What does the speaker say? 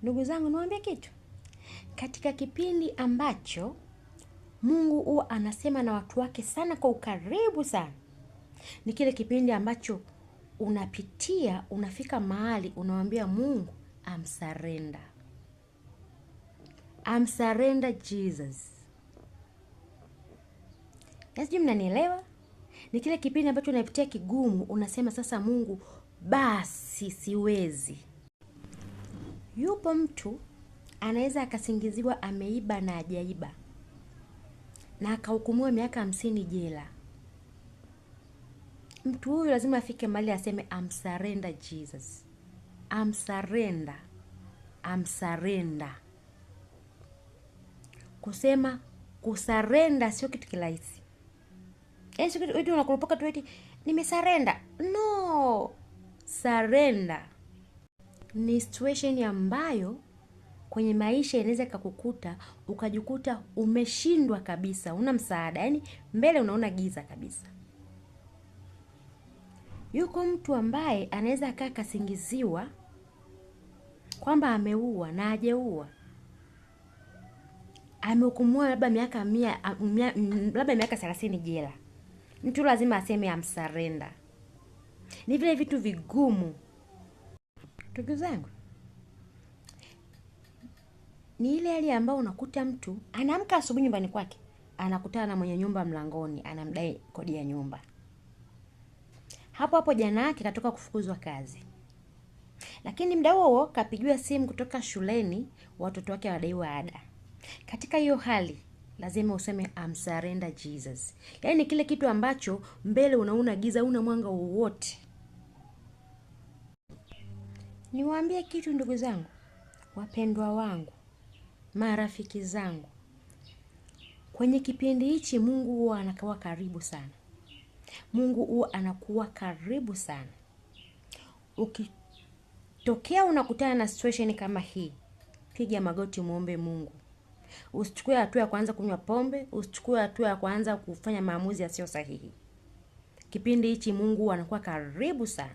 Ndugu zangu, niwaambie kitu. Katika kipindi ambacho Mungu huwa anasema na watu wake sana kwa ukaribu sana, ni kile kipindi ambacho unapitia, unafika mahali unamwambia Mungu, I'm surrender. I'm surrender Jesus. Sijui mnanielewa? Ni kile kipindi ambacho unapitia kigumu, unasema sasa Mungu, basi siwezi. Yupo mtu anaweza akasingiziwa ameiba na hajaiba, na akahukumiwa miaka 50 jela. Mtu huyu lazima afike mahali aseme I'm surrender Jesus. I'm surrender. I'm surrender. Kusema kusarenda sio kitu kirahisi. Sio kitu eti unakurupuka tu eti nimesarenda. No. Surrender ni situation ambayo kwenye maisha inaweza kukukuta ukajikuta umeshindwa kabisa, una msaada. Yaani mbele unaona giza kabisa. Yuko mtu ambaye anaweza akaa kasingiziwa kwamba ameua na hajaua. Amehukumiwa labda miaka 30 jela. Mtu lazima aseme I'm surrender. Ni vile vitu vigumu. Ndugu zangu, ni ile hali ambayo unakuta mtu anaamka asubuhi nyumbani kwake, anakutana na mwenye nyumba mlangoni, anamdai kodi ya nyumba. Hapo hapo jana yake katoka kufukuzwa kazi. Lakini muda huo kapigiwa simu kutoka shuleni, watoto wake wadaiwa ada. Katika hiyo hali lazima useme I'm surrender Jesus. Yaani kile kitu ambacho mbele unaona giza, una mwanga wowote. Niwaambie kitu ndugu zangu, wapendwa wangu, marafiki zangu. Kwenye kipindi hichi Mungu huwa anakuwa karibu sana. Mungu huwa anakuwa karibu sana. Ukitokea unakutana na situation kama hii, piga magoti muombe Mungu. Usichukue hatua ya kuanza kunywa pombe, usichukue hatua ya kuanza kufanya maamuzi yasiyo sahihi. Kipindi hichi Mungu anakuwa karibu sana.